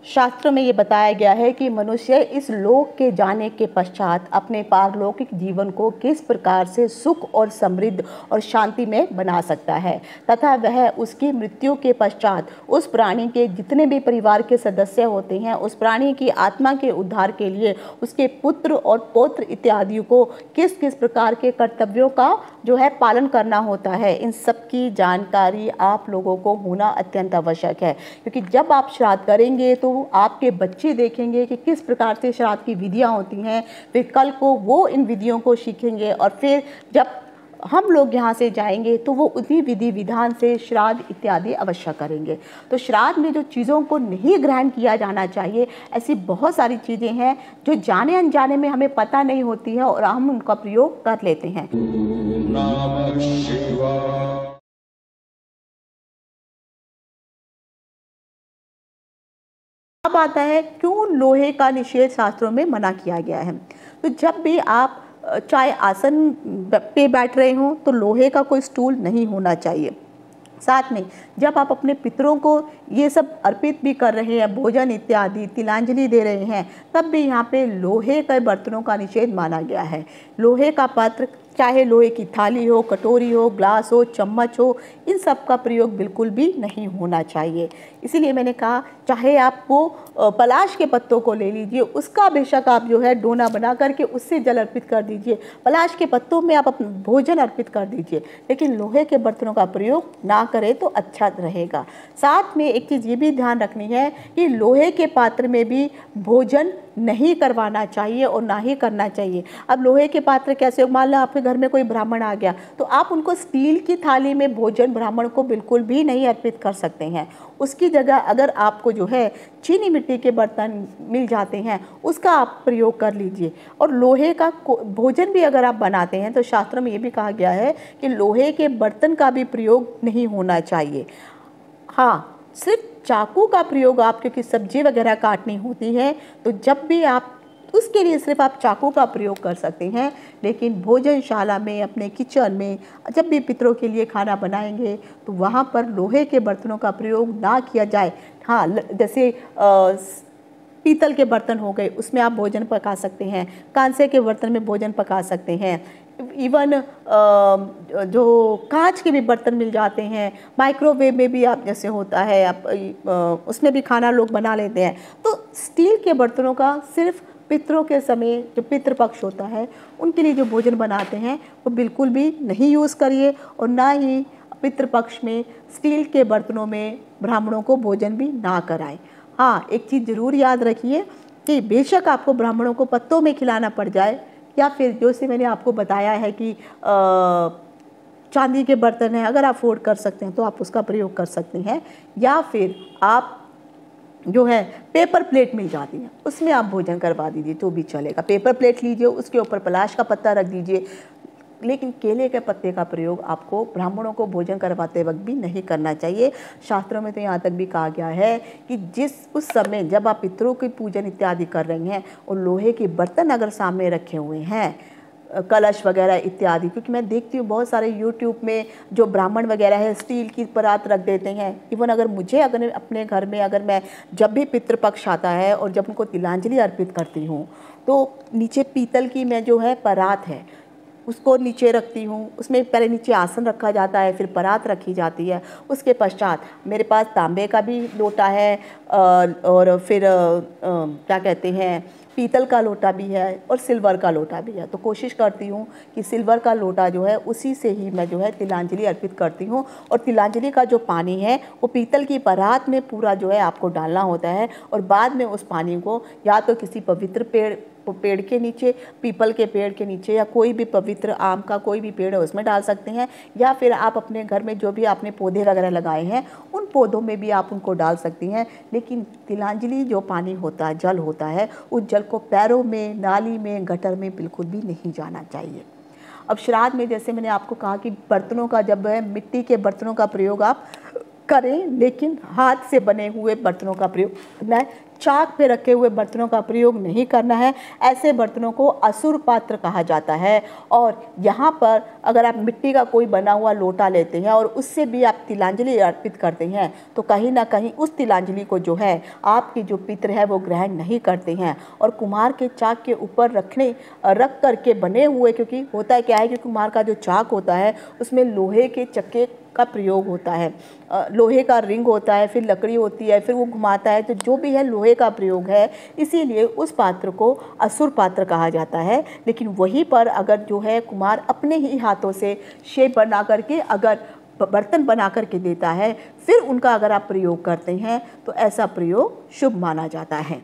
शास्त्रों में ये बताया गया है कि मनुष्य इस लोक के जाने के पश्चात अपने पारलौकिक जीवन को किस प्रकार से सुख और समृद्ध और शांति में बना सकता है तथा वह उसकी मृत्यु के पश्चात उस प्राणी के जितने भी परिवार के सदस्य होते हैं उस प्राणी की आत्मा के उद्धार के लिए उसके पुत्र और पौत्र इत्यादि को किस किस प्रकार के कर्तव्यों का जो है पालन करना होता है। इन सब की जानकारी आप लोगों को होना अत्यंत आवश्यक है, क्योंकि जब आप श्राद्ध करेंगे तो आपके बच्चे देखेंगे कि किस प्रकार से श्राद्ध की विधियां होती हैं, फिर कल को वो इन विधियों को सीखेंगे और फिर जब हम लोग यहाँ से जाएंगे तो वो उसी विधि विधान से श्राद्ध इत्यादि अवश्य करेंगे। तो श्राद्ध में जो चीज़ों को नहीं ग्रहण किया जाना चाहिए, ऐसी बहुत सारी चीज़ें हैं जो जाने अनजाने में हमें पता नहीं होती है और हम उनका प्रयोग कर लेते हैं। अब आता है क्यों लोहे का निषेध शास्त्रों में मना किया गया है। तो जब भी आप चाहे आसन पे बैठ रहे हों तो लोहे का कोई स्टूल नहीं होना चाहिए। साथ में जब आप अपने पितरों को ये सब अर्पित भी कर रहे हैं, भोजन इत्यादि तिलांजलि दे रहे हैं, तब भी यहाँ पे लोहे के बर्तनों का निषेध माना गया है। लोहे का पात्र, चाहे लोहे की थाली हो, कटोरी हो, ग्लास हो, चम्मच हो, इन सब का प्रयोग बिल्कुल भी नहीं होना चाहिए। इसीलिए मैंने कहा चाहे आप वो पलाश के पत्तों को ले लीजिए, उसका बेशक आप जो है डोना बना करके उससे जल अर्पित कर दीजिए, पलाश के पत्तों में आप अपना भोजन अर्पित कर दीजिए, लेकिन लोहे के बर्तनों का प्रयोग ना करें तो अच्छा रहेगा। साथ में एक चीज़ ये भी ध्यान रखनी है कि लोहे के पात्र में भी भोजन नहीं करवाना चाहिए और ना ही करना चाहिए। अब लोहे के पात्र कैसे, मान लो आपके घर में कोई ब्राह्मण आ गया तो आप उनको स्टील की थाली में भोजन ब्राह्मण को बिल्कुल भी नहीं अर्पित कर सकते हैं। उसकी जगह अगर आपको जो है चीनी मिट्टी के बर्तन मिल जाते हैं उसका आप प्रयोग कर लीजिए। और लोहे का भोजन भी अगर आप बनाते हैं तो शास्त्रों में ये भी कहा गया है कि लोहे के बर्तन का भी प्रयोग नहीं होना चाहिए। हाँ, सिर्फ चाकू का प्रयोग आप क्योंकि सब्जी वगैरह काटनी होती है तो जब भी आप उसके लिए सिर्फ आप चाकू का प्रयोग कर सकते हैं, लेकिन भोजनशाला में अपने किचन में जब भी पितरों के लिए खाना बनाएंगे तो वहाँ पर लोहे के बर्तनों का प्रयोग ना किया जाए। हाँ, जैसे पीतल के बर्तन हो गए उसमें आप भोजन पका सकते हैं, कांसे के बर्तन में भोजन पका सकते हैं, इवन जो कांच के भी बर्तन मिल जाते हैं, माइक्रोवेव में भी आप जैसे होता है आप उसमें भी खाना लोग बना लेते हैं। तो स्टील के बर्तनों का सिर्फ पितरों के समय जो पितृपक्ष होता है उनके लिए जो भोजन बनाते हैं वो बिल्कुल भी नहीं यूज़ करिए और ना ही पितृपक्ष में स्टील के बर्तनों में ब्राह्मणों को भोजन भी ना कराएं। हाँ, एक चीज़ ज़रूर याद रखिए कि बेशक आपको ब्राह्मणों को पत्तों में खिलाना पड़ जाए या फिर जो से मैंने आपको बताया है कि चांदी के बर्तन हैं, अगर आप अफोर्ड कर सकते हैं तो आप उसका प्रयोग कर सकते हैं, या फिर आप जो है पेपर प्लेट मिल जाती है उसमें आप भोजन करवा दीजिए तो भी चलेगा। पेपर प्लेट लीजिए, उसके ऊपर पलाश का पत्ता रख दीजिए, लेकिन केले के पत्ते का प्रयोग आपको ब्राह्मणों को भोजन करवाते वक्त भी नहीं करना चाहिए। शास्त्रों में तो यहाँ तक भी कहा गया है कि उस समय जब आप पितरों की पूजन इत्यादि कर रहे हैं और लोहे के बर्तन अगर सामने रखे हुए हैं, कलश वगैरह इत्यादि, क्योंकि मैं देखती हूँ बहुत सारे यूट्यूब में जो ब्राह्मण वगैरह है स्टील की परात रख देते हैं। इवन अगर अपने घर में अगर मैं जब भी पितृपक्ष आता है और जब उनको तिलांजलि अर्पित करती हूँ तो नीचे पीतल की मैं जो है परात है उसको नीचे रखती हूँ, उसमें पहले नीचे आसन रखा जाता है, फिर परात रखी जाती है, उसके पश्चात मेरे पास तांबे का भी लोटा है और फिर क्या कहते हैं पीतल का लोटा भी है और सिल्वर का लोटा भी है। तो कोशिश करती हूँ कि सिल्वर का लोटा जो है उसी से ही मैं जो है तिलांजलि अर्पित करती हूँ और तिलांजलि का जो पानी है वो पीतल की परात में पूरा जो है आपको डालना होता है और बाद में उस पानी को या तो किसी पवित्र पेड़ के नीचे, पीपल के पेड़ के नीचे या कोई भी पवित्र आम का कोई भी पेड़ है उसमें डाल सकते हैं, या फिर आप अपने घर में जो भी आपने पौधे वगैरह लगाए हैं उन पौधों में भी आप उनको डाल सकती हैं। लेकिन तिलांजलि जो पानी होता है, जल होता है, उस जल को पैरों में, नाली में, गटर में बिल्कुल भी नहीं जाना चाहिए। अब श्राद्ध में जैसे मैंने आपको कहा कि बर्तनों का जब है मिट्टी के बर्तनों का प्रयोग आप करें, लेकिन हाथ से बने हुए बर्तनों का प्रयोग करना है। चाक पे रखे हुए बर्तनों का प्रयोग नहीं करना है। ऐसे बर्तनों को असुर पात्र कहा जाता है। और यहाँ पर अगर आप मिट्टी का कोई बना हुआ लोटा लेते हैं और उससे भी आप तिलांजलि अर्पित करते हैं तो कहीं ना कहीं उस तिलांजलि को जो है आपके जो पितर है वो ग्रहण नहीं करते हैं। और कुम्हार के चाक के ऊपर रख करके बने हुए, क्योंकि होता क्या है कि कुम्हार का जो चाक होता है उसमें लोहे के चक्के का प्रयोग होता है, लोहे का रिंग होता है, फिर लकड़ी होती है, फिर वो घुमाता है, तो जो भी है लोहे का प्रयोग है, इसीलिए उस पात्र को असुर पात्र कहा जाता है। लेकिन वहीं पर अगर जो है कुम्हार अपने ही हाथों से शेप बना करके अगर बर्तन बना करके देता है, फिर उनका अगर आप प्रयोग करते हैं तो ऐसा प्रयोग शुभ माना जाता है।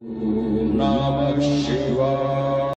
नमः शिवाय।